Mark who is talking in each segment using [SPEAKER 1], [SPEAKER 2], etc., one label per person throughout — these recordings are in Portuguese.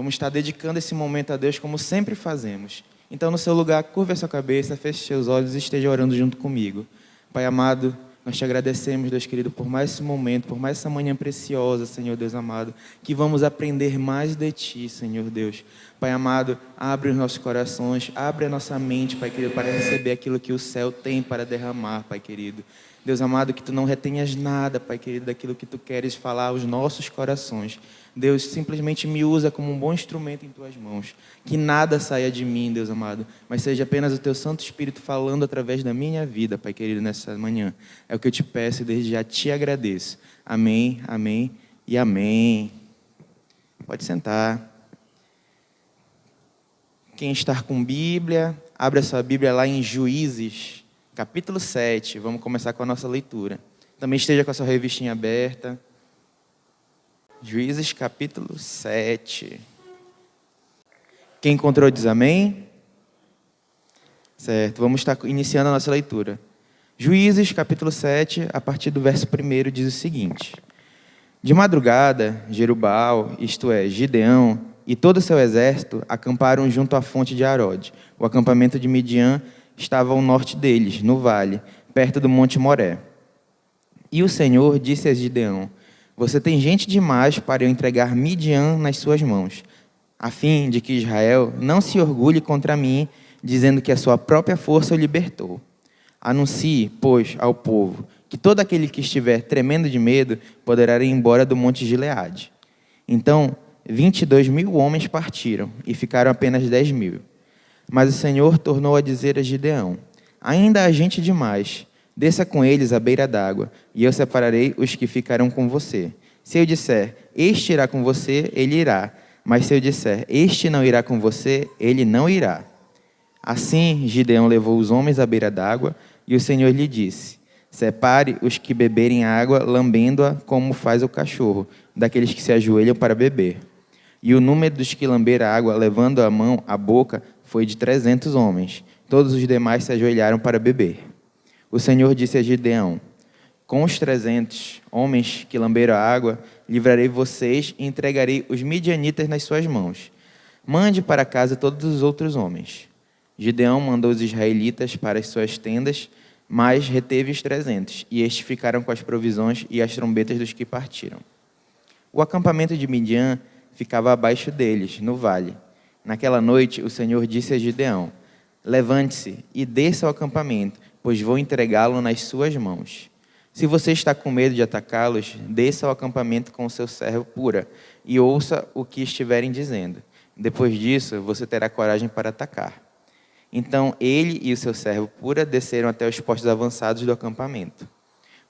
[SPEAKER 1] Vamos estar dedicando esse momento a Deus como sempre fazemos. Então, no seu lugar, curva a sua cabeça, feche seus olhos e esteja orando junto comigo. Pai amado, nós te agradecemos, Deus querido, por mais esse momento, por mais essa manhã preciosa, Senhor Deus amado, que vamos aprender mais de Ti, Senhor Deus. Pai amado, abre os nossos corações, abre a nossa mente, Pai querido, para receber aquilo que o céu tem para derramar, Pai querido. Deus amado, que Tu não retenhas nada, Pai querido, daquilo que Tu queres falar aos nossos corações. Deus, simplesmente me usa como um bom instrumento em Tuas mãos. Que nada saia de mim, Deus amado, mas seja apenas o Teu Santo Espírito falando através da minha vida, Pai querido, nessa manhã. É o que eu te peço e desde já te agradeço. Amém, amém e amém. Pode sentar. Quem está com Bíblia, abre a sua Bíblia lá em Juízes, capítulo 7. Vamos começar com a nossa leitura. Também esteja com a sua revistinha aberta. Juízes, capítulo 7. Quem encontrou diz amém? Certo, vamos estar iniciando a nossa leitura. Juízes, capítulo 7, a partir do verso 1, diz o seguinte. De madrugada, Jerubbaal, isto é, Gideão, e todo o seu exército acamparam junto à fonte de Arode. O acampamento de Midian estava ao norte deles, no vale, perto do monte Moré. E o Senhor disse a Gideão, você tem gente demais para eu entregar Midian nas suas mãos, a fim de que Israel não se orgulhe contra mim, dizendo que a sua própria força o libertou. Anuncie, pois, ao povo, que todo aquele que estiver tremendo de medo poderá ir embora do monte Gileade. Então, 22.000 homens partiram, e ficaram apenas 10.000. Mas o Senhor tornou a dizer a Gideão, ainda há gente demais, desça com eles à beira d'água, e eu separarei os que ficarão com você. Se eu disser, este irá com você, ele irá. Mas se eu disser, este não irá com você, ele não irá. Assim, Gideão levou os homens à beira d'água, e o Senhor lhe disse, separe os que beberem água, lambendo-a como faz o cachorro, daqueles que se ajoelham para beber. E o número dos que lamberam a água, levando a mão à boca, foi de 300 homens. Todos os demais se ajoelharam para beber. O Senhor disse a Gideão, com os 300 homens que lamberam a água, livrarei vocês e entregarei os midianitas nas suas mãos. Mande para casa todos os outros homens. Gideão mandou os israelitas para as suas tendas, mas reteve os 300, e estes ficaram com as provisões e as trombetas dos que partiram. O acampamento de Midian ficava abaixo deles, no vale. Naquela noite, o Senhor disse a Gideão, levante-se e desça ao acampamento, pois vou entregá-lo nas suas mãos. Se você está com medo de atacá-los, desça ao acampamento com o seu servo Pura, e ouça o que estiverem dizendo. Depois disso, você terá coragem para atacar. Então, ele e o seu servo Pura desceram até os postos avançados do acampamento.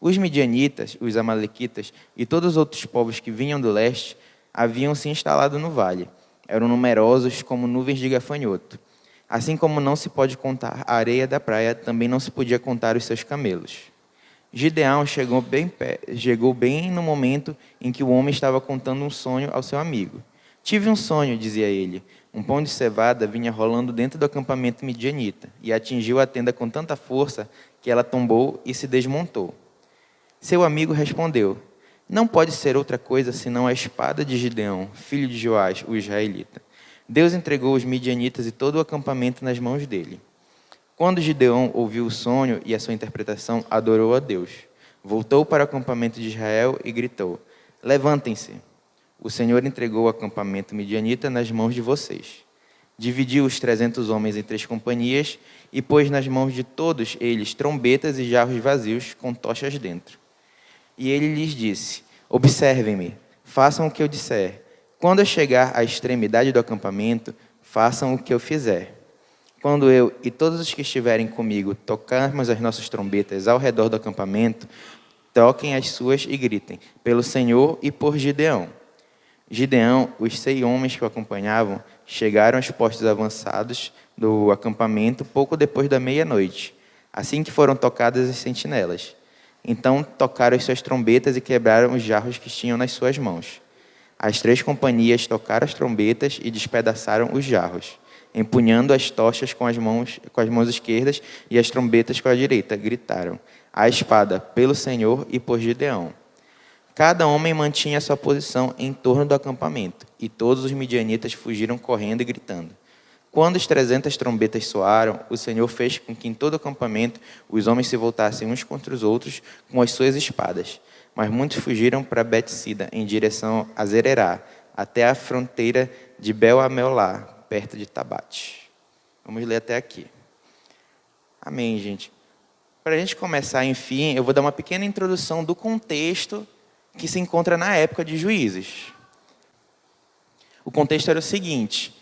[SPEAKER 1] Os midianitas, os amalequitas e todos os outros povos que vinham do leste haviam se instalado no vale. Eram numerosos como nuvens de gafanhoto. Assim como não se pode contar a areia da praia, também não se podia contar os seus camelos. Gideão chegou bem no momento em que o homem estava contando um sonho ao seu amigo. Tive um sonho, dizia ele. Um pão de cevada vinha rolando dentro do acampamento midianita e atingiu a tenda com tanta força que ela tombou e se desmontou. Seu amigo respondeu, não pode ser outra coisa senão a espada de Gideão, filho de Joás, o israelita. Deus entregou os midianitas e todo o acampamento nas mãos dele. Quando Gideão ouviu o sonho e a sua interpretação, adorou a Deus. Voltou para o acampamento de Israel e gritou, levantem-se. O Senhor entregou o acampamento midianita nas mãos de vocês. Dividiu os 300 homens em 3 companhias e pôs nas mãos de todos eles trombetas e jarros vazios com tochas dentro. E ele lhes disse, observem-me, façam o que eu disser. Quando eu chegar à extremidade do acampamento, façam o que eu fizer. Quando eu e todos os que estiverem comigo tocarmos as nossas trombetas ao redor do acampamento, toquem as suas e gritem, pelo Senhor e por Gideão. Gideão, os 6 homens que o acompanhavam, chegaram aos postos avançados do acampamento pouco depois da meia-noite, assim que foram tocadas as sentinelas. Então tocaram as suas trombetas e quebraram os jarros que tinham nas suas mãos. As 3 companhias tocaram as trombetas e despedaçaram os jarros, empunhando as tochas com as mãos esquerdas e as trombetas com a direita. Gritaram, a espada pelo Senhor e por Gideão. Cada homem mantinha sua posição em torno do acampamento, e todos os midianitas fugiram correndo e gritando. Quando as 300 trombetas soaram, o Senhor fez com que em todo o acampamento os homens se voltassem uns contra os outros com as suas espadas. Mas muitos fugiram para Betsida, em direção a Zererá, até a fronteira de Bel-Amelá, perto de Tabate. Vamos ler até aqui. Amém, gente. Para a gente começar, enfim, eu vou dar uma pequena introdução do contexto que se encontra na época de Juízes. O contexto era o seguinte: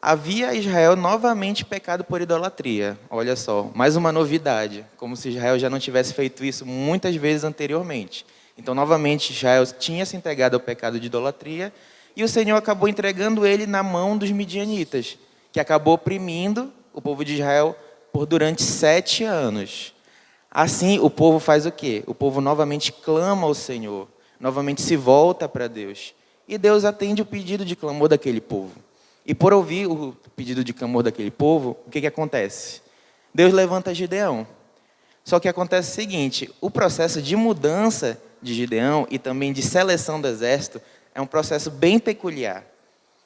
[SPEAKER 1] havia Israel novamente pecado por idolatria. Olha só, mais uma novidade, como se Israel já não tivesse feito isso muitas vezes anteriormente. Então, novamente, Israel tinha se entregado ao pecado de idolatria e o Senhor acabou entregando ele na mão dos midianitas, que acabou oprimindo o povo de Israel durante 7 anos. Assim, o povo faz o quê? O povo novamente clama ao Senhor, novamente se volta para Deus. E Deus atende o pedido de clamor daquele povo. E por ouvir o pedido de clamor daquele povo, o que acontece? Deus levanta Gideão. Só que acontece o seguinte: o processo de mudança de Gideão e também de seleção do exército é um processo bem peculiar.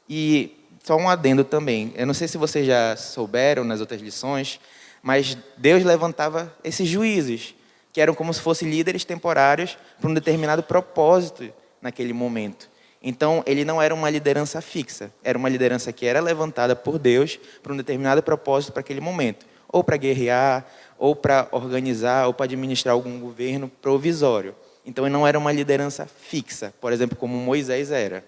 [SPEAKER 1] E só um adendo também, eu não sei se vocês já souberam nas outras lições, mas Deus levantava esses juízes, que eram como se fossem líderes temporários para um determinado propósito naquele momento. Então, ele não era uma liderança fixa, era uma liderança que era levantada por Deus para um determinado propósito para aquele momento. Ou para guerrear, ou para organizar, ou para administrar algum governo provisório. Então, ele não era uma liderança fixa, por exemplo, como Moisés era.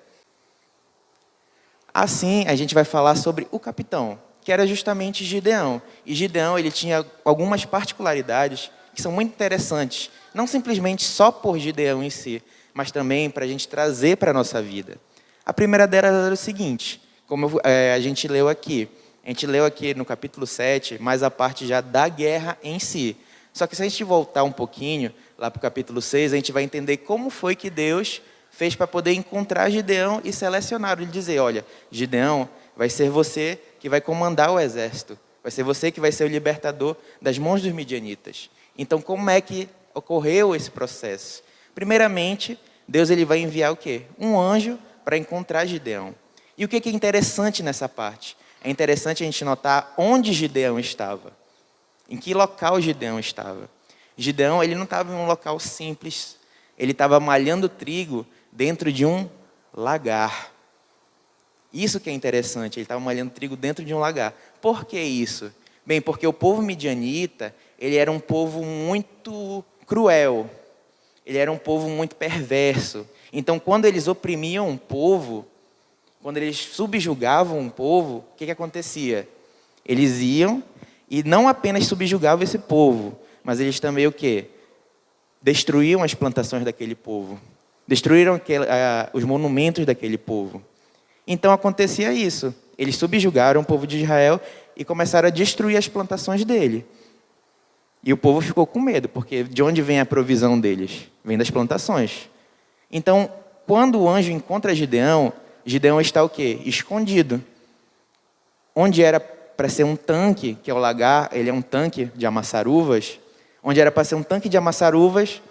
[SPEAKER 1] Assim, a gente vai falar sobre o capitão, que era justamente Gideão. E Gideão, ele tinha algumas particularidades que são muito interessantes, não simplesmente só por Gideão em si, mas também para a gente trazer para a nossa vida. A primeira delas era o seguinte, como a gente leu aqui no capítulo 7, mais a parte já da guerra em si. Só que se a gente voltar um pouquinho, lá para o capítulo 6, a gente vai entender como foi que Deus fez para poder encontrar Gideão e selecionar ele, dizer: olha, Gideão, vai ser você que vai comandar o exército, vai ser você que vai ser o libertador das mãos dos midianitas. Então, como é que ocorreu esse processo? Primeiramente, Deus ele vai enviar o quê? Um anjo para encontrar Gideão. E o que é interessante nessa parte? É interessante a gente notar onde Gideão estava. Em que local Gideão estava. Gideão ele não estava em um local simples. Ele estava malhando trigo dentro de um lagar. Isso que é interessante, ele estava malhando trigo dentro de um lagar. Por que isso? Bem, porque o povo midianita, ele era um povo muito cruel. Ele era um povo muito perverso. Então, quando eles oprimiam um povo, quando eles subjugavam um povo, o que acontecia? Eles iam e não apenas subjugavam esse povo, mas eles também o quê? Destruíam as plantações daquele povo. Destruíram os monumentos daquele povo. Então, acontecia isso. Eles subjugaram o povo de Israel e começaram a destruir as plantações dele. E o povo ficou com medo, porque de onde vem a provisão deles? Vem das plantações. Então, quando o anjo encontra Gideão, Gideão está o quê? Escondido. Onde era para ser um tanque, que é o lagar, ele é um tanque de amassar uvas. Onde era para ser um tanque de amassar uvas,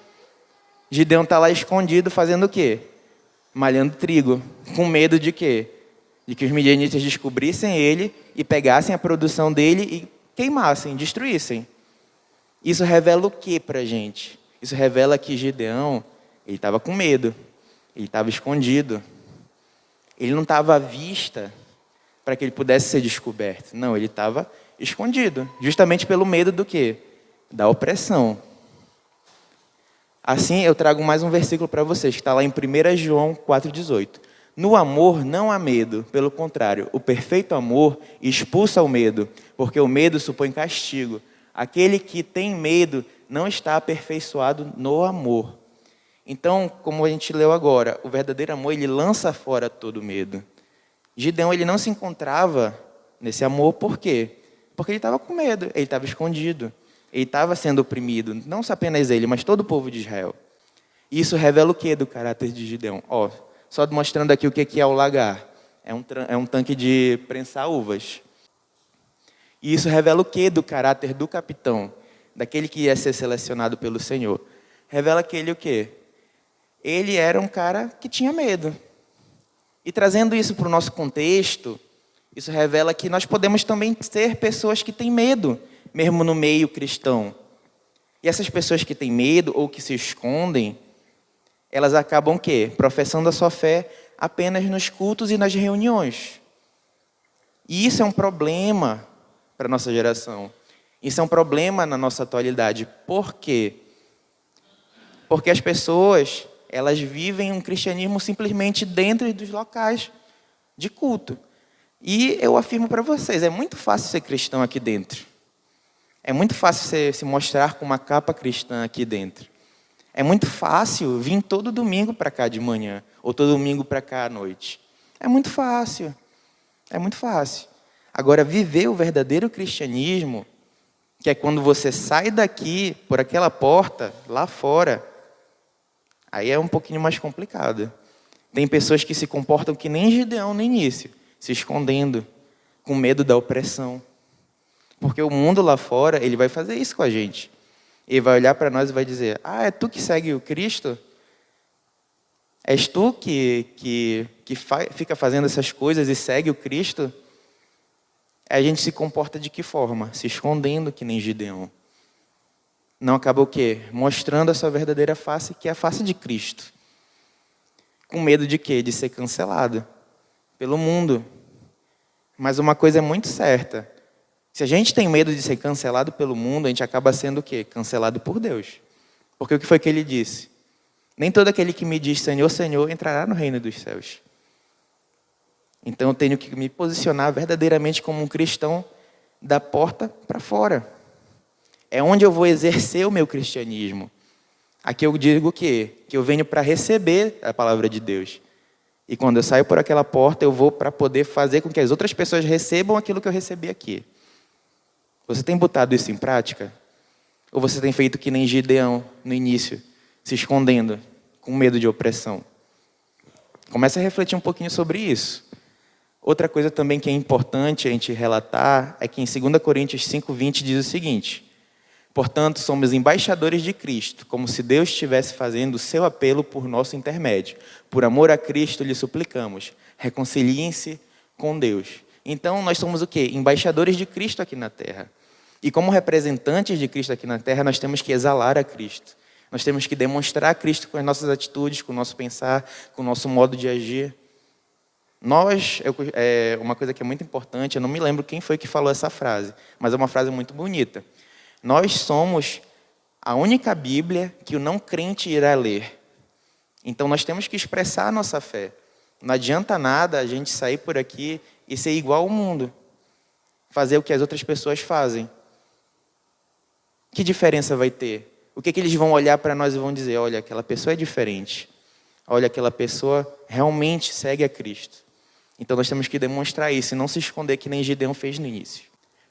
[SPEAKER 1] Gideão está lá escondido fazendo o quê? Malhando trigo. Com medo de quê? De que os midianitas descobrissem ele e pegassem a produção dele e queimassem, destruíssem. Isso revela o que para a gente? Isso revela que Gideão, ele estava com medo, ele estava escondido, ele não estava à vista para que ele pudesse ser descoberto. Não, ele estava escondido, justamente pelo medo do quê? Da opressão. Assim, eu trago mais um versículo para vocês, que está lá em 1 João 4,18. No amor não há medo, pelo contrário, o perfeito amor expulsa o medo, porque o medo supõe castigo. Aquele que tem medo não está aperfeiçoado no amor. Então, como a gente leu agora, o verdadeiro amor, ele lança fora todo medo. Gideão, ele não se encontrava nesse amor, por quê? Porque ele estava com medo, ele estava escondido, ele estava sendo oprimido, não só apenas ele, mas todo o povo de Israel. Isso revela o que do caráter de Gideão? Só mostrando aqui o que é o lagar. É um tanque de prensar uvas. E isso revela o que do caráter do capitão, daquele que ia ser selecionado pelo Senhor? Revela que ele o quê? ele era um cara que tinha medo. E trazendo isso para o nosso contexto, isso revela que nós podemos também ser pessoas que têm medo, mesmo no meio cristão. E essas pessoas que têm medo ou que se escondem, elas acabam o quê? Professando a sua fé apenas nos cultos e nas reuniões. E isso é um problema para a nossa geração. Isso é um problema na nossa atualidade. Por quê? Porque as pessoas, elas vivem um cristianismo simplesmente dentro dos locais de culto. E eu afirmo para vocês, é muito fácil ser cristão aqui dentro. É muito fácil se mostrar com uma capa cristã aqui dentro. É muito fácil vir todo domingo para cá de manhã, ou todo domingo para cá à noite. É muito fácil. É muito fácil. Agora, viver o verdadeiro cristianismo, que é quando você sai daqui, por aquela porta, lá fora, aí é um pouquinho mais complicado. Tem pessoas que se comportam que nem Gideão no início, se escondendo, com medo da opressão. Porque o mundo lá fora, ele vai fazer isso com a gente. Ele vai olhar para nós e vai dizer, é tu que segue o Cristo? És tu que fica fazendo essas coisas e segue o Cristo? A gente se comporta de que forma? Se escondendo que nem Gideão. Não acaba o quê? Mostrando a sua verdadeira face, que é a face de Cristo. Com medo de quê? De ser cancelado pelo mundo. Mas uma coisa é muito certa. Se a gente tem medo de ser cancelado pelo mundo, a gente acaba sendo o quê? Cancelado por Deus. Porque o que foi que ele disse? Nem todo aquele que me diz Senhor, Senhor, entrará no reino dos céus. Então eu tenho que me posicionar verdadeiramente como um cristão da porta para fora. É onde eu vou exercer o meu cristianismo. Aqui eu digo o quê? Que eu venho para receber a palavra de Deus. E quando eu saio por aquela porta, eu vou para poder fazer com que as outras pessoas recebam aquilo que eu recebi aqui. Você tem botado isso em prática? Ou você tem feito que nem Gideão no início, se escondendo, com medo de opressão? Comece a refletir um pouquinho sobre isso. Outra coisa também que é importante a gente relatar é que em 2 Coríntios 5:20 diz o seguinte: portanto, somos embaixadores de Cristo, como se Deus estivesse fazendo o seu apelo por nosso intermédio. Por amor a Cristo lhe suplicamos, reconciliem-se com Deus. Então, nós somos o quê? Embaixadores de Cristo aqui na Terra. E como representantes de Cristo aqui na Terra, nós temos que exalar a Cristo. Nós temos que demonstrar a Cristo com as nossas atitudes, com o nosso pensar, com o nosso modo de agir. Uma coisa que é muito importante, eu não me lembro quem foi que falou essa frase, mas é uma frase muito bonita. Nós somos a única Bíblia que o não crente irá ler. Então, nós temos que expressar a nossa fé. Não adianta nada a gente sair por aqui e ser igual ao mundo. Fazer o que as outras pessoas fazem. Que diferença vai ter? O que eles vão olhar para nós e vão dizer? Olha, aquela pessoa é diferente. Olha, aquela pessoa realmente segue a Cristo. Então nós temos que demonstrar isso e não se esconder que nem Gideão fez no início.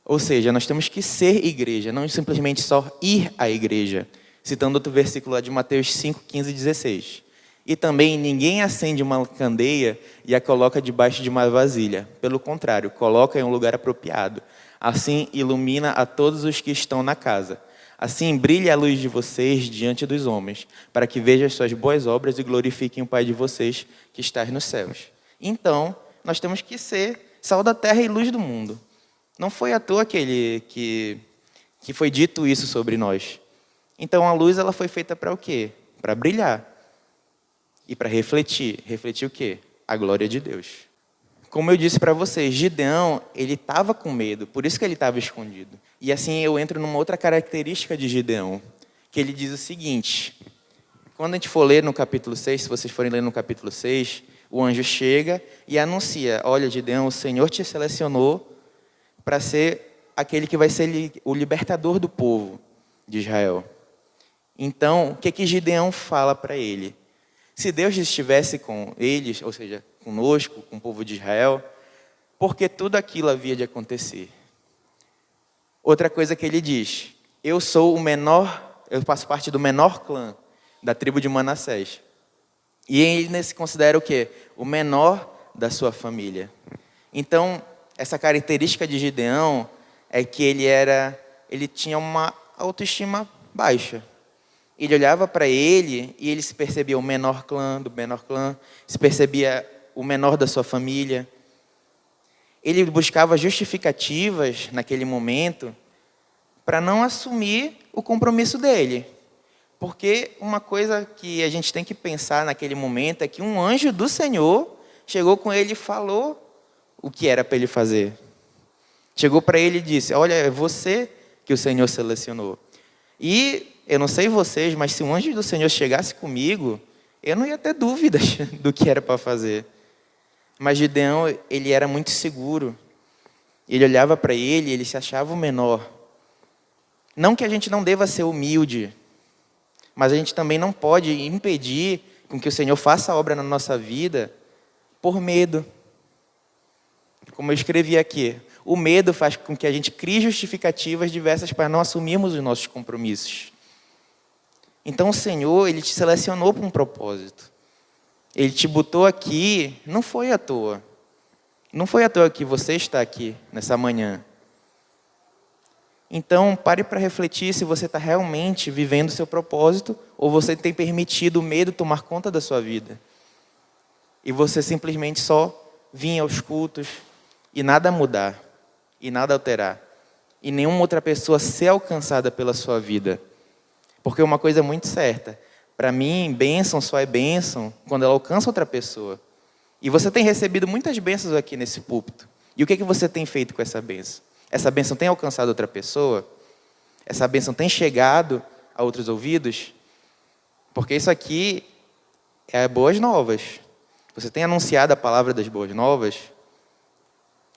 [SPEAKER 1] Ou seja, nós temos que ser igreja, não simplesmente só ir à igreja. Citando outro versículo lá de Mateus 5:15-16. E também ninguém acende uma candeia e a coloca debaixo de uma vasilha. Pelo contrário, coloca em um lugar apropriado. Assim ilumina a todos os que estão na casa. Assim brilhe a luz de vocês diante dos homens, para que vejam as suas boas obras e glorifiquem o Pai de vocês que está nos céus. Então, nós temos que ser sal da terra e luz do mundo. Não foi à toa que foi dito isso sobre nós. Então, a luz ela foi feita para o quê? Para brilhar. E para refletir. Refletir o quê? A glória de Deus. Como eu disse para vocês, Gideão, ele estava com medo, por isso que ele estava escondido. E assim eu entro numa outra característica de Gideão, que ele diz o seguinte: quando a gente for ler no capítulo 6, se vocês forem ler no capítulo 6, o anjo chega e anuncia: olha, Gideão, o Senhor te selecionou para ser aquele que vai ser o libertador do povo de Israel. Então, o que Gideão fala para ele? Se Deus estivesse com eles, ou seja, conosco, com o povo de Israel, porque tudo aquilo havia de acontecer. Outra coisa que ele diz: eu sou o menor, eu faço parte do menor clã da tribo de Manassés. E ele se considera o quê? O menor da sua família. Então, essa característica de Gideão é que ele tinha uma autoestima baixa. Ele olhava para ele e ele se percebia o menor clã do menor clã, se percebia o menor da sua família. Ele buscava justificativas naquele momento para não assumir o compromisso dele. Porque uma coisa que a gente tem que pensar naquele momento é que um anjo do Senhor chegou com ele e falou o que era para ele fazer. Chegou para ele e disse: olha, é você que o Senhor selecionou. E eu não sei vocês, mas se um anjo do Senhor chegasse comigo, eu não ia ter dúvidas do que era para fazer. Mas Gideão, ele era muito seguro. Ele olhava para ele, ele se achava o menor. Não que a gente não deva ser humilde, mas a gente também não pode impedir com que o Senhor faça a obra na nossa vida por medo. Como eu escrevi aqui, o medo faz com que a gente crie justificativas diversas para não assumirmos os nossos compromissos. Então o Senhor, Ele te selecionou para um propósito. Ele te botou aqui, não foi à toa. Não foi à toa que você está aqui nessa manhã. Então, pare para refletir se você está realmente vivendo o seu propósito ou você tem permitido o medo tomar conta da sua vida. E você simplesmente só vir aos cultos e nada mudar, e nada alterar. E nenhuma outra pessoa ser alcançada pela sua vida. Porque uma coisa é muito certa. Para mim, bênção só é bênção quando ela alcança outra pessoa. E você tem recebido muitas bênçãos aqui nesse púlpito. E o que você tem feito com essa bênção? Essa bênção tem alcançado outra pessoa? Essa bênção tem chegado a outros ouvidos? Porque isso aqui é boas novas. Você tem anunciado a palavra das boas novas?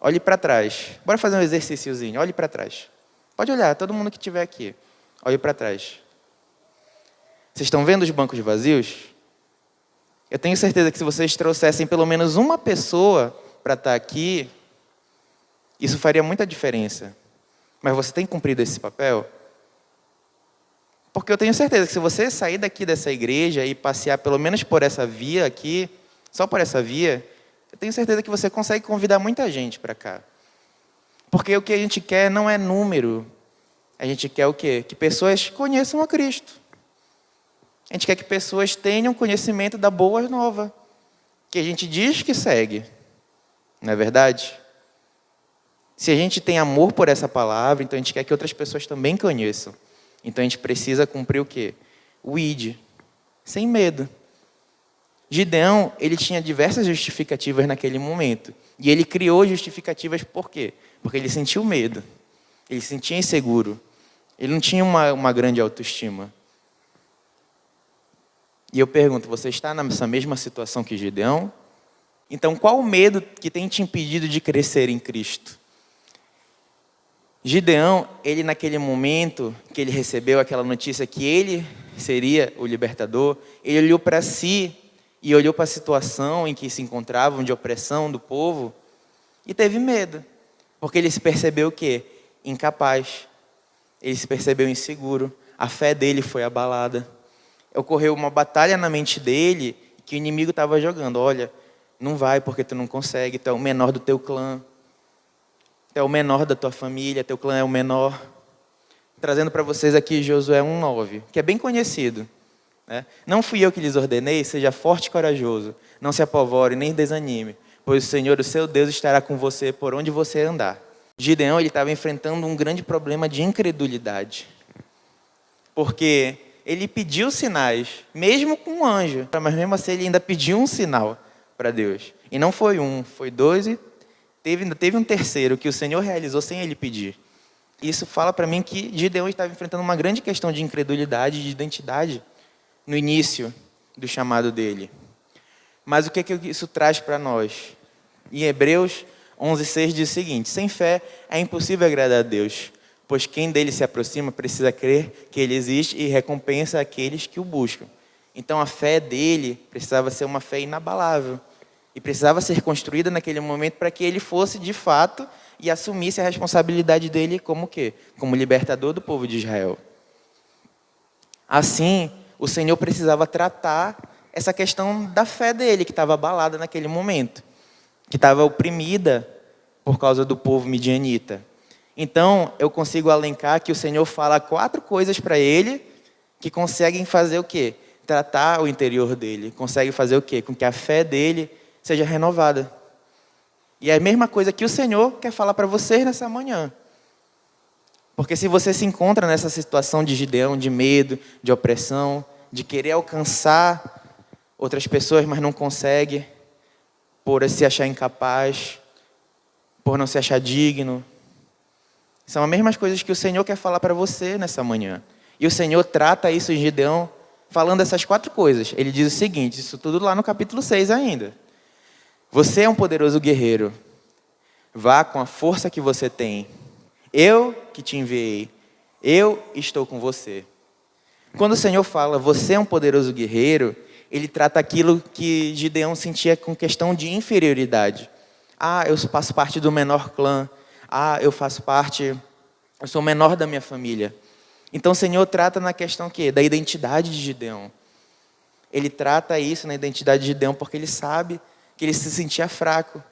[SPEAKER 1] Olhe para trás. Bora fazer um exercíciozinho. Olhe para trás. Pode olhar, todo mundo que estiver aqui. Olhe para trás. Vocês estão vendo os bancos vazios? Eu tenho certeza que se vocês trouxessem pelo menos uma pessoa para estar aqui, isso faria muita diferença. Mas você tem cumprido esse papel? Porque eu tenho certeza que se você sair daqui dessa igreja e passear pelo menos por essa via aqui, só por essa via, eu tenho certeza que você consegue convidar muita gente para cá. Porque o que a gente quer não é número. A gente quer o quê? Que pessoas conheçam a Cristo. A gente quer que pessoas tenham conhecimento da boa nova, que a gente diz que segue. Não é verdade? Se a gente tem amor por essa palavra, então a gente quer que outras pessoas também conheçam. Então a gente precisa cumprir o quê? O ID, sem medo. Gideão, ele tinha diversas justificativas naquele momento. E ele criou justificativas por quê? Porque ele sentiu medo. Ele se sentia inseguro. Ele não tinha uma grande autoestima. E eu pergunto, você está nessa mesma situação que Gideão? Então, qual o medo que tem te impedido de crescer em Cristo? Gideão, ele naquele momento que ele recebeu aquela notícia que ele seria o libertador, ele olhou para si e olhou para a situação em que se encontravam de opressão do povo e teve medo. Porque ele se percebeu o quê? Incapaz. Ele se percebeu inseguro. A fé dele foi abalada. Ocorreu uma batalha na mente dele que o inimigo estava jogando. Olha, não vai porque tu não consegue, tu é o menor do teu clã. Tu é o menor da tua família, teu clã é o menor. Trazendo para vocês aqui Josué 1,9, que é bem conhecido. Né? Não fui eu que lhes ordenei, seja forte e corajoso. Não se apavore nem desanime, pois o Senhor, o seu Deus, estará com você por onde você andar. Gideão, ele estava enfrentando um grande problema de incredulidade. Porque ele pediu sinais, mesmo com um anjo, mas mesmo assim ele ainda pediu um sinal para Deus. E não foi um, foi dois e ainda teve um terceiro que o Senhor realizou sem ele pedir. Isso fala para mim que Gideão estava enfrentando uma grande questão de incredulidade, de identidade, no início do chamado dele. Mas o que isso traz para nós? Em Hebreus 11,6 diz o seguinte: sem fé é impossível agradar a Deus, pois quem dele se aproxima precisa crer que ele existe e recompensa aqueles que o buscam. Então a fé dele precisava ser uma fé inabalável. E precisava ser construída naquele momento para que ele fosse de fato e assumisse a responsabilidade dele como o quê? Como libertador do povo de Israel. Assim, o Senhor precisava tratar essa questão da fé dele, que estava abalada naquele momento. Que estava oprimida por causa do povo midianita. Então, eu consigo alencar que o Senhor fala 4 coisas para ele que conseguem fazer o quê? Tratar o interior dele, conseguem fazer o quê? Com que a fé dele seja renovada. E é a mesma coisa que o Senhor quer falar para vocês nessa manhã. Porque se você se encontra nessa situação de Gideão, de medo, de opressão, de querer alcançar outras pessoas, mas não consegue, por se achar incapaz, por não se achar digno, são as mesmas coisas que o Senhor quer falar para você nessa manhã. E o Senhor trata isso em Gideão, falando essas 4 coisas. Ele diz o seguinte, isso tudo lá no capítulo 6 ainda. Você é um poderoso guerreiro. Vá com a força que você tem. Eu que te enviei. Eu estou com você. Quando o Senhor fala, você é um poderoso guerreiro, ele trata aquilo que Gideão sentia com questão de inferioridade. Ah, eu faço parte do menor clã. Ah, eu sou o menor da minha família. Então o Senhor trata na questão quê? Da identidade de Gideão. Ele trata isso na identidade de Gideão porque ele sabe que ele se sentia fraco.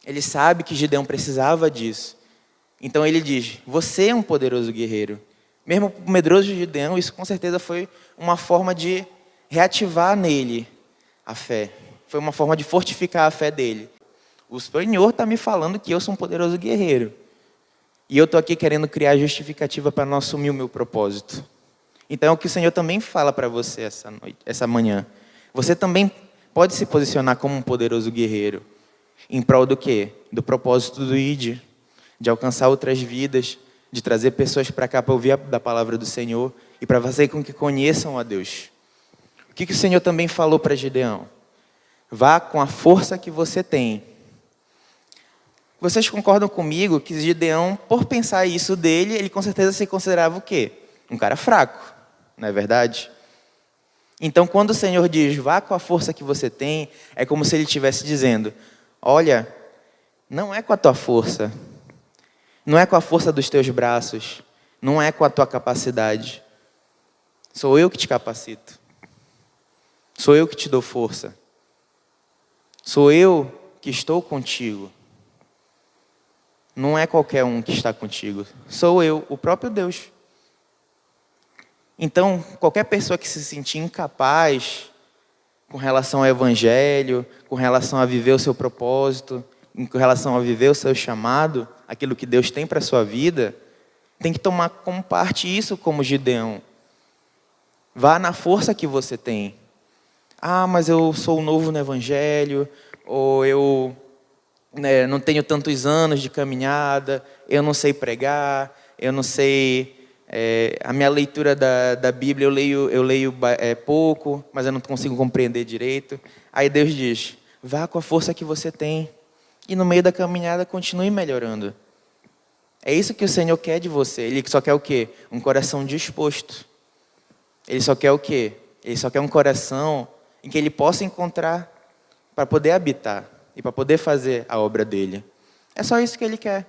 [SPEAKER 1] Ele sabe que Gideão precisava disso. Então ele diz, você é um poderoso guerreiro. Mesmo para o medroso Gideão, isso com certeza foi uma forma de reativar nele a fé. Foi uma forma de fortificar a fé dele. O Senhor está me falando que eu sou um poderoso guerreiro. E eu estou aqui querendo criar justificativa para não assumir o meu propósito. Então é o que o Senhor também fala para você essa manhã. Você também pode se posicionar como um poderoso guerreiro. Em prol do quê? Do propósito do ID. De alcançar outras vidas. De trazer pessoas para cá para ouvir da palavra do Senhor. E para fazer com que conheçam a Deus. O que o Senhor também falou para Gideão? Vá com a força que você tem. Vocês concordam comigo que Gideão, por pensar isso dele, ele com certeza se considerava o quê? Um cara fraco, não é verdade? Então, quando o Senhor diz, vá com a força que você tem, é como se ele estivesse dizendo, olha, não é com a tua força, não é com a força dos teus braços, não é com a tua capacidade. Sou eu que te capacito. Sou eu que te dou força. Sou eu que estou contigo. Não é qualquer um que está contigo. Sou eu, o próprio Deus. Então, qualquer pessoa que se sentir incapaz com relação ao Evangelho, com relação a viver o seu propósito, com relação a viver o seu chamado, aquilo que Deus tem para a sua vida, tem que tomar como parte isso como Gideão. Vá na força que você tem. Ah, mas eu sou novo no Evangelho, ou eu não tenho tantos anos de caminhada, eu não sei pregar, eu não sei... a minha leitura da Bíblia, eu leio pouco, mas eu não consigo compreender direito. Aí Deus diz, vá com a força que você tem, e no meio da caminhada continue melhorando. É isso que o Senhor quer de você. Ele só quer o quê? Um coração disposto. Ele só quer o quê? Ele só quer um coração em que ele possa encontrar para poder habitar e para poder fazer a obra dele. É só isso que ele quer.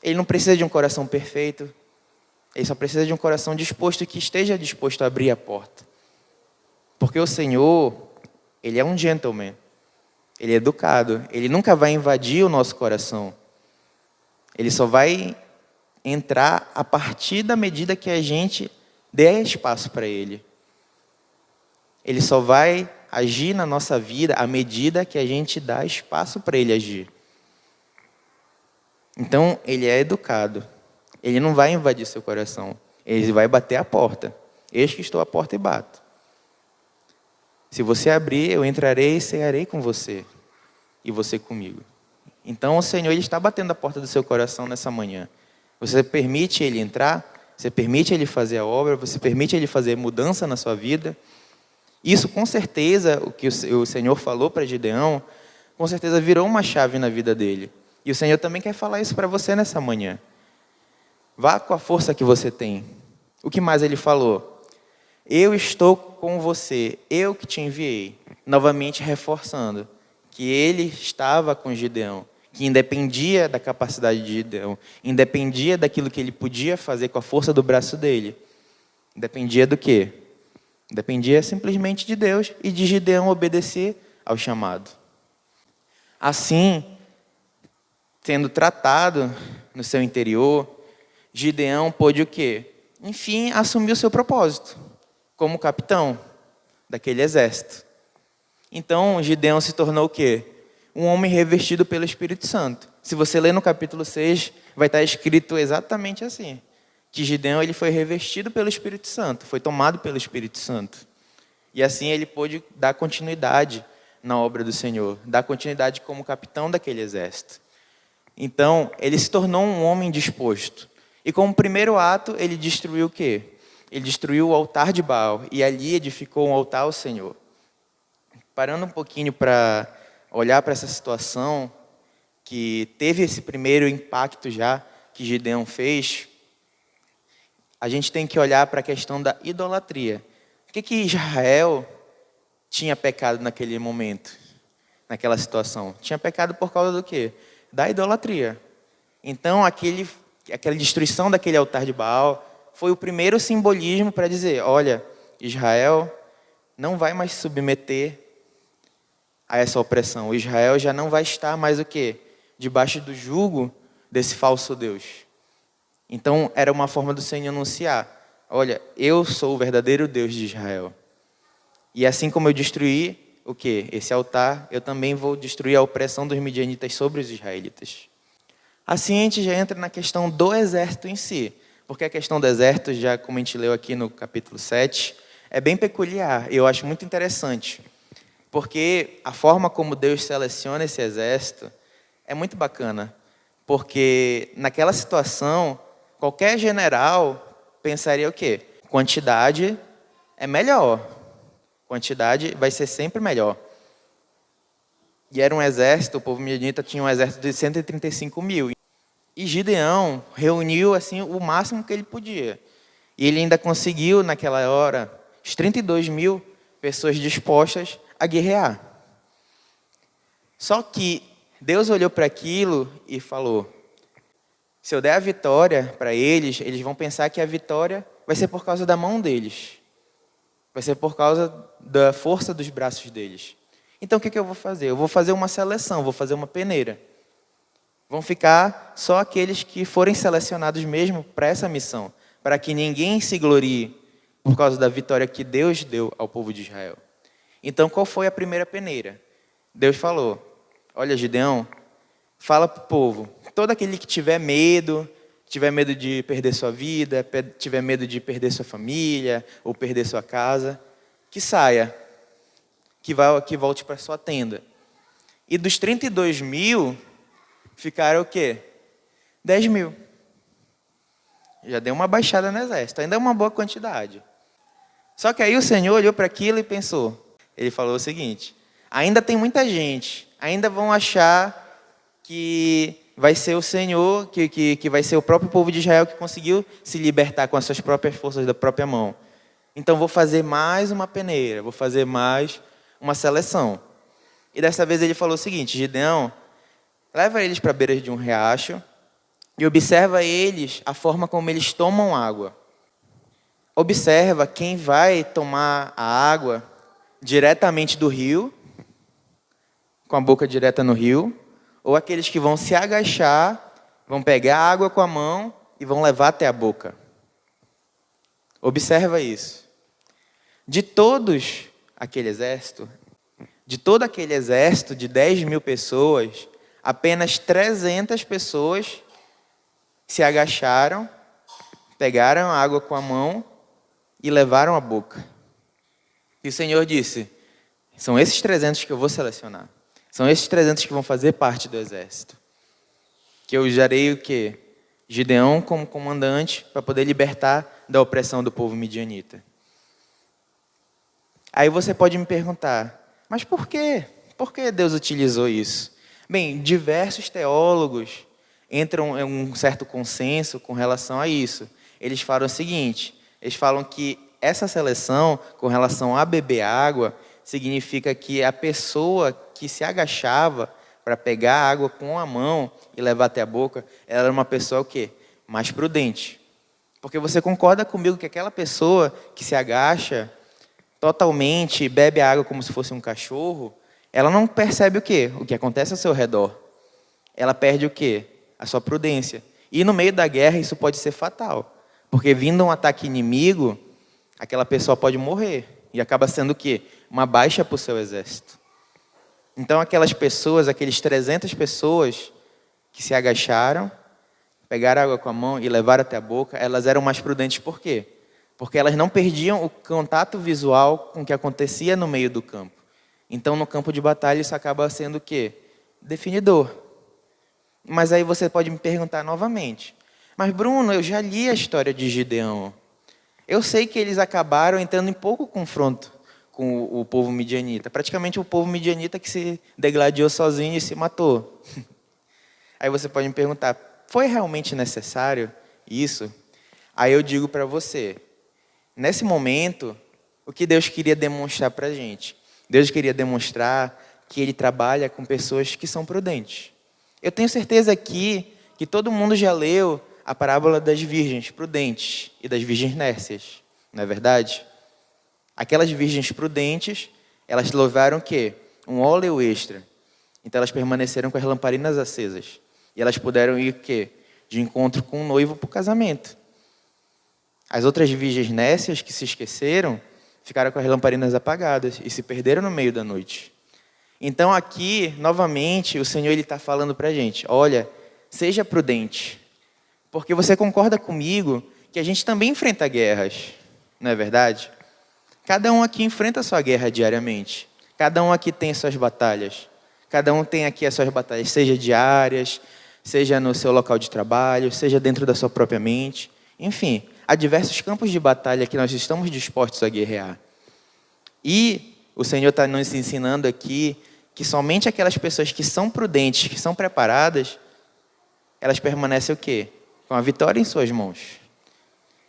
[SPEAKER 1] Ele não precisa de um coração perfeito. Ele só precisa de um coração disposto e que esteja disposto a abrir a porta. Porque o Senhor, Ele é um gentleman. Ele é educado. Ele nunca vai invadir o nosso coração. Ele só vai entrar a partir da medida que a gente der espaço para Ele. Ele só vai agir na nossa vida à medida que a gente dá espaço para Ele agir. Então, Ele é educado. Ele não vai invadir seu coração. Ele vai bater a porta. Eis que estou à porta e bato. Se você abrir, eu entrarei e cearei com você. E você comigo. Então o Senhor, Ele está batendo a porta do seu coração nessa manhã. Você permite Ele entrar? Você permite Ele fazer a obra? Você permite Ele fazer mudança na sua vida? Isso, com certeza, o que o Senhor falou para Gideão, com certeza virou uma chave na vida dele. E o Senhor também quer falar isso para você nessa manhã. Vá com a força que você tem. O que mais ele falou? Eu estou com você, eu que te enviei. Novamente reforçando que ele estava com Gideão, que independia da capacidade de Gideão, independia daquilo que ele podia fazer com a força do braço dele. Dependia do quê? Dependia simplesmente de Deus e de Gideão obedecer ao chamado. Assim, sendo tratado no seu interior, Gideão pôde o quê? enfim, assumiu seu propósito como capitão daquele exército. Então, Gideão se tornou o quê? Um homem revestido pelo Espírito Santo. Se você ler no capítulo 6, vai estar escrito exatamente assim, que Gideão ele foi revestido pelo Espírito Santo, foi tomado pelo Espírito Santo. E assim ele pôde dar continuidade na obra do Senhor, dar continuidade como capitão daquele exército. Então, ele se tornou um homem disposto. E como primeiro ato, ele destruiu o quê? Ele destruiu o altar de Baal e ali edificou um altar ao Senhor. Parando um pouquinho para olhar para essa situação, que teve esse primeiro impacto já que Gideão fez, a gente tem que olhar para a questão da idolatria. Por que Israel tinha pecado naquele momento, naquela situação? Tinha pecado por causa do quê? Da idolatria. Então, aquela destruição daquele altar de Baal foi o primeiro simbolismo para dizer, olha, Israel não vai mais se submeter a essa opressão. Israel já não vai estar mais o quê? Debaixo do jugo desse falso Deus. Então, era uma forma do Senhor anunciar, olha, eu sou o verdadeiro Deus de Israel. E assim como eu destruí o quê? Esse altar, eu também vou destruir a opressão dos midianitas sobre os israelitas. Assim a gente já entra na questão do exército em si. Porque a questão do exército, já como a gente leu aqui no capítulo 7, é bem peculiar. E eu acho muito interessante. Porque a forma como Deus seleciona esse exército é muito bacana. Porque naquela situação, qualquer general pensaria o quê? Quantidade é melhor. Quantidade vai ser sempre melhor. E era um exército, o povo midianita tinha um exército de 135 mil. E Gideão reuniu assim o máximo que ele podia. E ele ainda conseguiu, naquela hora, os 32 mil pessoas dispostas a guerrear. Só que Deus olhou para aquilo e falou, se eu der a vitória para eles, eles vão pensar que a vitória vai ser por causa da mão deles. Vai ser por causa da força dos braços deles. Então o que eu vou fazer? Eu vou fazer uma seleção, vou fazer uma peneira. Vão ficar só aqueles que forem selecionados mesmo para essa missão, para que ninguém se glorie por causa da vitória que Deus deu ao povo de Israel. Então, qual foi a primeira peneira? Deus falou, olha, Gideão, fala para o povo, todo aquele que tiver medo de perder sua vida, tiver medo de perder sua família, ou perder sua casa, que saia, que volte para sua tenda. E dos 32 mil, ficaram o quê? 10 mil. Já deu uma baixada no exército. Ainda é uma boa quantidade. Só que aí o Senhor olhou para aquilo e pensou. Ele falou o seguinte. Ainda tem muita gente. Ainda vão achar que vai ser o Senhor, que vai ser o próprio povo de Israel que conseguiu se libertar com as suas próprias forças da própria mão. Então vou fazer mais uma peneira. Vou fazer mais uma seleção. E dessa vez ele falou o seguinte. Gideão, leva eles para a beira de um riacho e observa eles, a forma como eles tomam água. Observa quem vai tomar a água diretamente do rio, com a boca direta no rio, ou aqueles que vão se agachar, vão pegar a água com a mão e vão levar até a boca. Observa isso. De todo aquele exército de 10 mil pessoas, apenas 300 pessoas se agacharam, pegaram a água com a mão e levaram à boca. E o Senhor disse, são esses 300 que eu vou selecionar. São esses 300 que vão fazer parte do exército. Que eu usarei o quê? Gideão como comandante para poder libertar da opressão do povo midianita. Aí você pode me perguntar, mas por quê? Por que Deus utilizou isso? Bem, diversos teólogos entram em um certo consenso com relação a isso. Eles falam o seguinte, eles falam que essa seleção com relação a beber água significa que a pessoa que se agachava para pegar a água com a mão e levar até a boca, ela era uma pessoa o quê? Mais prudente. Porque você concorda comigo que aquela pessoa que se agacha totalmente, bebe a água como se fosse um cachorro, ela não percebe o quê? O que acontece ao seu redor. Ela perde o quê? A sua prudência. E no meio da guerra isso pode ser fatal. Porque vindo um ataque inimigo, aquela pessoa pode morrer. E acaba sendo o quê? Uma baixa para o seu exército. Então aquelas pessoas, aqueles 300 pessoas que se agacharam, pegaram água com a mão e levaram até a boca, elas eram mais prudentes por quê? Porque elas não perdiam o contato visual com o que acontecia no meio do campo. Então no campo de batalha isso acaba sendo o quê? Definidor. Mas aí você pode me perguntar novamente, mas Bruno, eu já li a história de Gideão. Eu sei que eles acabaram entrando em pouco confronto com o povo midianita. Praticamente o povo midianita que se degladiou sozinho e se matou. Aí você pode me perguntar, foi realmente necessário isso? Aí eu digo para você, nesse momento, o que Deus queria demonstrar para a gente? Deus queria demonstrar que Ele trabalha com pessoas que são prudentes. Eu tenho certeza aqui que todo mundo já leu a parábola das virgens prudentes e das virgens nércias, não é verdade? Aquelas virgens prudentes, elas levaram o quê? Um óleo extra. Então elas permaneceram com as lamparinas acesas. E elas puderam ir o quê? De encontro com o noivo para o casamento. As outras virgens nécias que se esqueceram, ficaram com as lamparinas apagadas e se perderam no meio da noite. Então aqui, novamente, o Senhor está falando para a gente, olha, seja prudente. Porque você concorda comigo que a gente também enfrenta guerras, não é verdade? Cada um aqui enfrenta a sua guerra diariamente. Cada um aqui tem as suas batalhas. Cada um tem aqui as suas batalhas, seja diárias, seja no seu local de trabalho, seja dentro da sua própria mente. Enfim, há diversos campos de batalha que nós estamos dispostos a guerrear. E o Senhor está nos ensinando aqui que somente aquelas pessoas que são prudentes, que são preparadas, elas permanecem o quê? Com a vitória em suas mãos.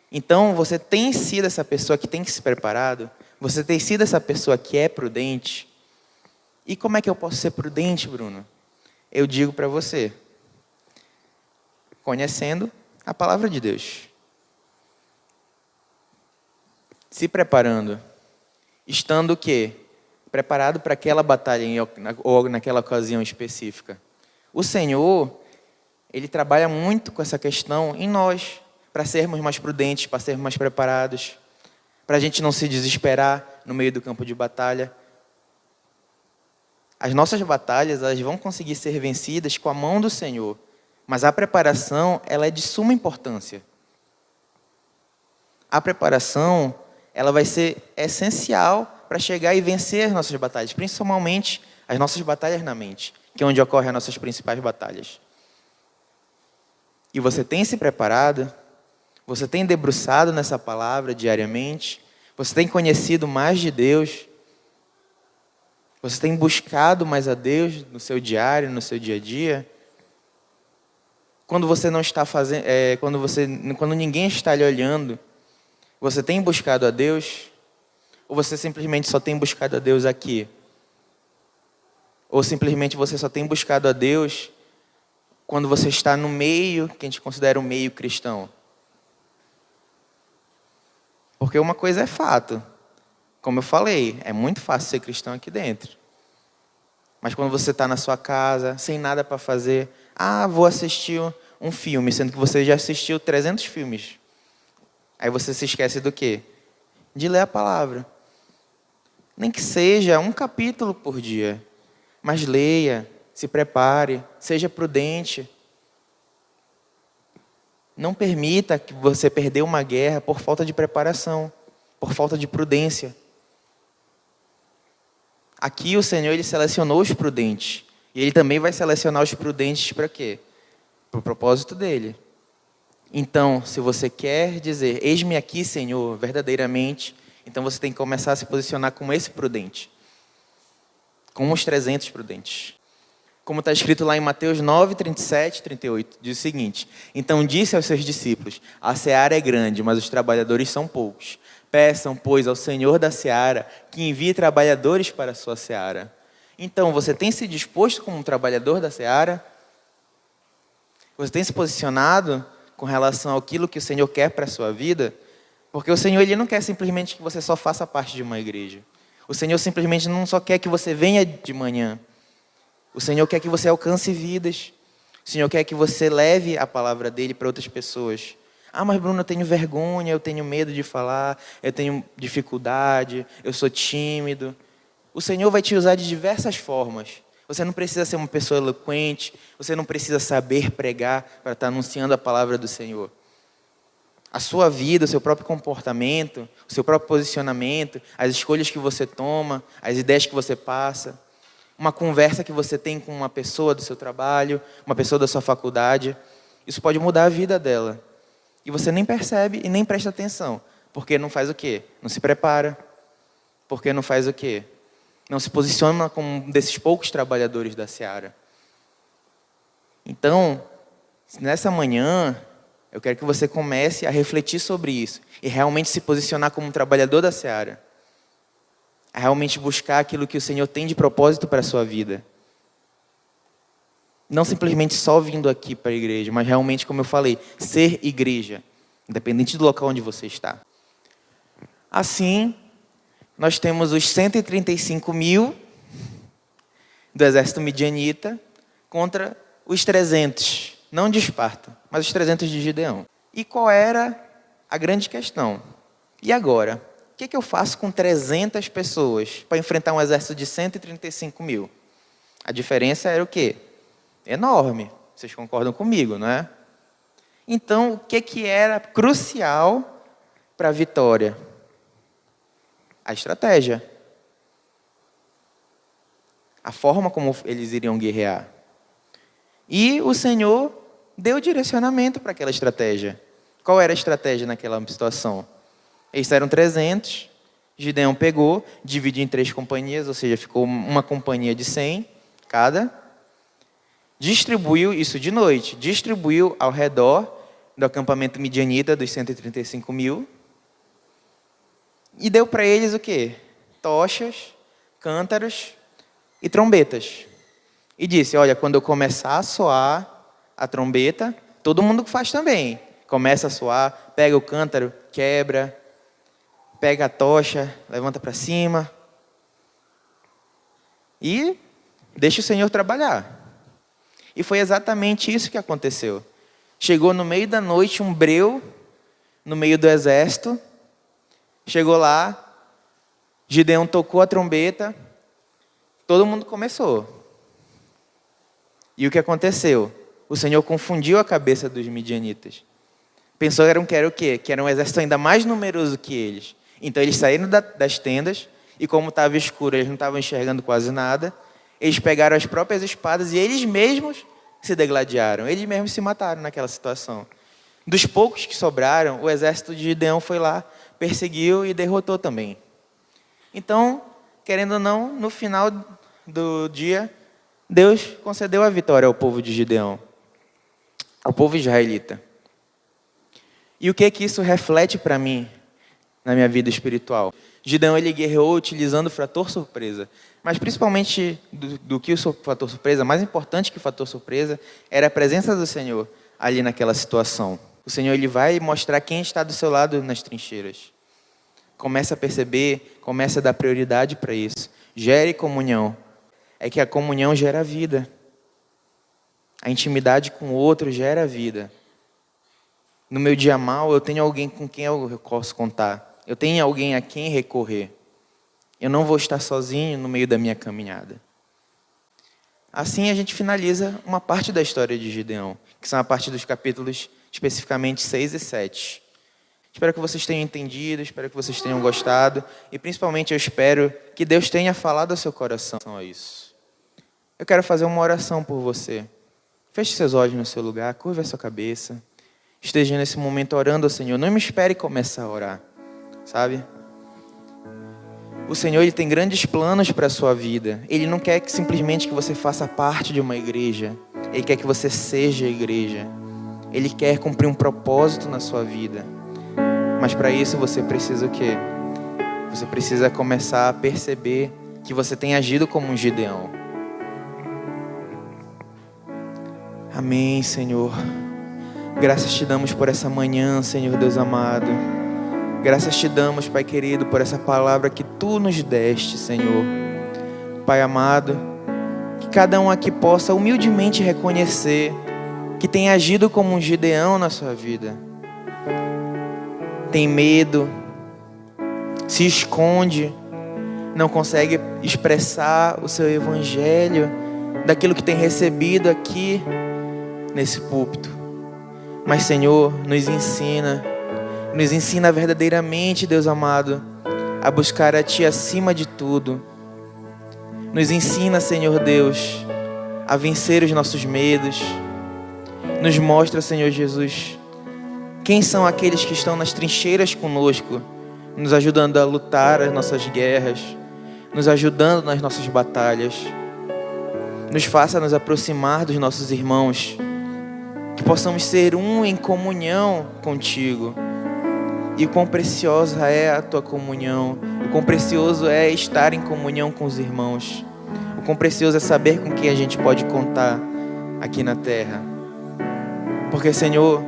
[SPEAKER 1] Então, você tem sido essa pessoa que tem que se preparado? Você tem sido essa pessoa que é prudente? E como é que eu posso ser prudente, Bruno? Eu digo para você, conhecendo a palavra de Deus. Se preparando. Estando o quê? Preparado para aquela batalha ou naquela ocasião específica. O Senhor, Ele trabalha muito com essa questão em nós, para sermos mais prudentes, para sermos mais preparados, para a gente não se desesperar no meio do campo de batalha. As nossas batalhas, elas vão conseguir ser vencidas com a mão do Senhor, mas a preparação, ela é de suma importância. A preparação, ela vai ser essencial para chegar e vencer as nossas batalhas, principalmente as nossas batalhas na mente, que é onde ocorrem as nossas principais batalhas. E você tem se preparado? Você tem debruçado nessa palavra diariamente? Você tem conhecido mais de Deus? Você tem buscado mais a Deus no seu diário, no seu dia a dia? Quando você não está fazendo, quando ninguém está lhe olhando, você tem buscado a Deus? Ou você simplesmente só tem buscado a Deus aqui? Ou simplesmente você só tem buscado a Deus quando você está no meio que a gente considera um meio cristão? Porque uma coisa é fato. Como eu falei, é muito fácil ser cristão aqui dentro. Mas quando você está na sua casa, sem nada para fazer, vou assistir um filme, sendo que você já assistiu 300 filmes. Aí você se esquece do quê? De ler a palavra. Nem que seja um capítulo por dia. Mas leia, se prepare, seja prudente. Não permita que você perder uma guerra por falta de preparação, por falta de prudência. Aqui o Senhor, Ele selecionou os prudentes. E Ele também vai selecionar os prudentes para quê? Para o propósito dEle. Então, se você quer dizer, eis-me aqui, Senhor, verdadeiramente, então você tem que começar a se posicionar como esse prudente. Como os 300 prudentes. Como está escrito lá em Mateus 9, 37, 38, diz o seguinte: então disse aos seus discípulos, a seara é grande, mas os trabalhadores são poucos. Peçam, pois, ao Senhor da seara que envie trabalhadores para a sua seara. Então, você tem se disposto como um trabalhador da seara? Você tem se posicionado com relação àquilo que o Senhor quer para a sua vida? Porque o Senhor, Ele não quer simplesmente que você só faça parte de uma igreja. O Senhor simplesmente não só quer que você venha de manhã. O Senhor quer que você alcance vidas. O Senhor quer que você leve a palavra dEle para outras pessoas. Mas Bruno, eu tenho vergonha, eu tenho medo de falar, eu tenho dificuldade, eu sou tímido. O Senhor vai te usar de diversas formas. Você não precisa ser uma pessoa eloquente, você não precisa saber pregar para estar anunciando a palavra do Senhor. A sua vida, o seu próprio comportamento, o seu próprio posicionamento, as escolhas que você toma, as ideias que você passa, uma conversa que você tem com uma pessoa do seu trabalho, uma pessoa da sua faculdade, isso pode mudar a vida dela. E você nem percebe e nem presta atenção. Porque não faz o quê? Não se prepara. Porque não faz o quê? Não se posiciona como um desses poucos trabalhadores da seara. Então, nessa manhã, eu quero que você comece a refletir sobre isso. E realmente se posicionar como um trabalhador da seara. A realmente buscar aquilo que o Senhor tem de propósito para a sua vida. Não simplesmente só vindo aqui para a igreja, mas realmente, como eu falei, ser igreja, independente do local onde você está. Assim, nós temos os 135 mil do exército midianita contra os 300, não de Esparta, mas os 300 de Gideão. E qual era a grande questão? E agora? O que eu faço com 300 pessoas para enfrentar um exército de 135 mil? A diferença era o quê? Enorme. Vocês concordam comigo, não é? Então, o que era crucial para a vitória? A estratégia. A forma como eles iriam guerrear. E o Senhor deu direcionamento para aquela estratégia. Qual era a estratégia naquela situação? Eles eram 300, Gideão pegou, dividiu em 3 companhias, ou seja, ficou uma companhia de 100 cada. Distribuiu isso de noite, distribuiu ao redor do acampamento midianita dos 135 mil. E deu para eles o quê? Tochas, cântaros e trombetas. E disse, olha, quando eu começar a soar a trombeta, todo mundo faz também. Começa a soar, pega o cântaro, quebra, pega a tocha, levanta para cima. E deixa o Senhor trabalhar. E foi exatamente isso que aconteceu. Chegou no meio da noite um breu, no meio do exército. Chegou lá, Gideão tocou a trombeta, todo mundo começou. E o que aconteceu? O Senhor confundiu a cabeça dos midianitas. Pensaram que era o quê? Que era um exército ainda mais numeroso que eles. Então eles saíram das tendas, e como estava escuro, eles não estavam enxergando quase nada. Eles pegaram as próprias espadas e eles mesmos se degladiaram. Eles mesmos se mataram naquela situação. Dos poucos que sobraram, o exército de Gideão foi lá, perseguiu e derrotou também. Então, querendo ou não, no final do dia, Deus concedeu a vitória ao povo de Gideão, ao povo israelita. E o que isso reflete para mim, na minha vida espiritual? Gideão, ele guerreou utilizando o fator surpresa. Mas principalmente do que o fator surpresa, mais importante que o fator surpresa, era a presença do Senhor ali naquela situação. O Senhor, ele vai mostrar quem está do seu lado nas trincheiras. Começa a perceber, começa a dar prioridade para isso. Gere comunhão. É que a comunhão gera vida. A intimidade com o outro gera vida. No meu dia mal, eu tenho alguém com quem eu posso contar. Eu tenho alguém a quem recorrer. Eu não vou estar sozinho no meio da minha caminhada. Assim a gente finaliza uma parte da história de Gideão, que são a parte dos capítulos especificamente 6 e 7. Espero que vocês tenham entendido, espero que vocês tenham gostado e principalmente eu espero que Deus tenha falado ao seu coração a isso. Eu quero fazer uma oração por você. Feche seus olhos no seu lugar, curva a sua cabeça. Esteja nesse momento orando ao Senhor. Não me espere começar a orar, sabe? O Senhor, ele tem grandes planos para a sua vida. Ele não quer que simplesmente que você faça parte de uma igreja. Ele quer que você seja a igreja. Ele quer cumprir um propósito na sua vida. Mas para isso você precisa o quê? Você precisa começar a perceber que você tem agido como um Gideão. Amém, Senhor. Graças te damos por essa manhã, Senhor Deus amado. Graças te damos, Pai querido, por essa palavra que Tu nos deste, Senhor. Pai amado, que cada um aqui possa humildemente reconhecer que tem agido como um Gideão na sua vida. tem medo, se esconde, não consegue expressar o seu evangelho daquilo que tem recebido aqui nesse púlpito. Mas, Senhor, nos ensina verdadeiramente, Deus amado, a buscar a Ti acima de tudo. Nos ensina, Senhor Deus, a vencer os nossos medos. Nos mostra, Senhor Jesus, quem são aqueles que estão nas trincheiras conosco, nos ajudando a lutar as nossas guerras, nos ajudando nas nossas batalhas. Nos faça nos aproximar dos nossos irmãos, que possamos ser um em comunhão contigo. E o quão preciosa é a tua comunhão, o quão precioso é estar em comunhão com os irmãos, o quão precioso é saber com quem a gente pode contar aqui na terra. Porque, Senhor,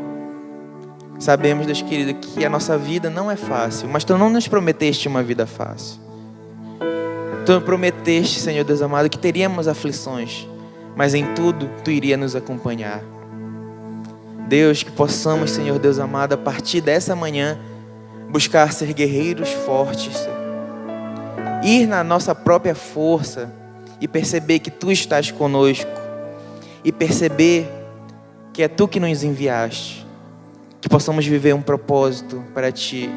[SPEAKER 1] sabemos, Deus querido, que a nossa vida não é fácil, mas Tu não nos prometeste uma vida fácil. Tu prometeste, Senhor Deus amado, que teríamos aflições, mas em tudo Tu iria nos acompanhar. Deus, que possamos, Senhor Deus amado, a partir dessa manhã, buscar ser guerreiros fortes, ir na nossa própria força e perceber que Tu estás conosco, e perceber que é Tu que nos enviaste. Que possamos viver um propósito para Ti,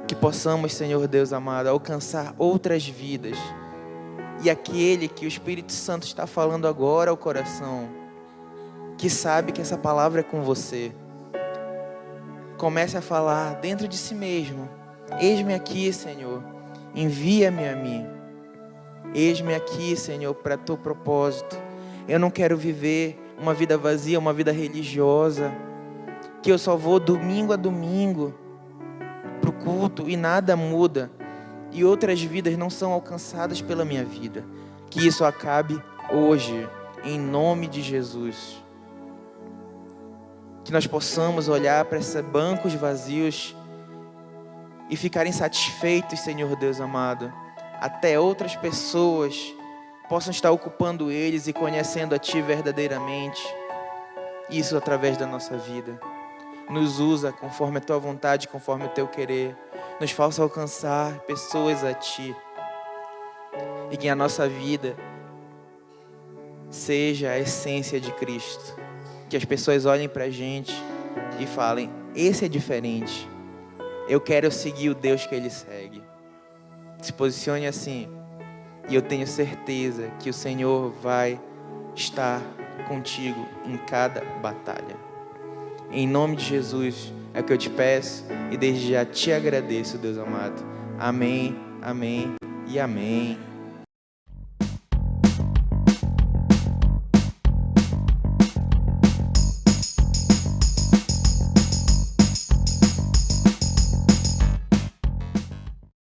[SPEAKER 1] que possamos, Senhor Deus amado, alcançar outras vidas, e aquele que o Espírito Santo está falando agora ao coração, que sabe que essa palavra é com você, comece a falar dentro de si mesmo: eis-me aqui, Senhor, envia-me a mim. Eis-me aqui, Senhor, para Teu propósito. Eu não quero viver uma vida vazia, uma vida religiosa, que eu só vou domingo a domingo para o culto e nada muda, e outras vidas não são alcançadas pela minha vida. Que isso acabe hoje, em nome de Jesus. Que nós possamos olhar para esses bancos vazios e ficarem satisfeitos, Senhor Deus amado, até outras pessoas possam estar ocupando eles e conhecendo a Ti verdadeiramente. Isso através da nossa vida. Nos usa conforme a Tua vontade, conforme o Teu querer. Nos faça alcançar pessoas a Ti. E que a nossa vida seja a essência de Cristo. Que as pessoas olhem para a gente e falem: esse é diferente. Eu quero seguir o Deus que ele segue. Se posicione assim. E eu tenho certeza que o Senhor vai estar contigo em cada batalha. Em nome de Jesus é o que eu te peço e desde já te agradeço, Deus amado. Amém, amém e amém.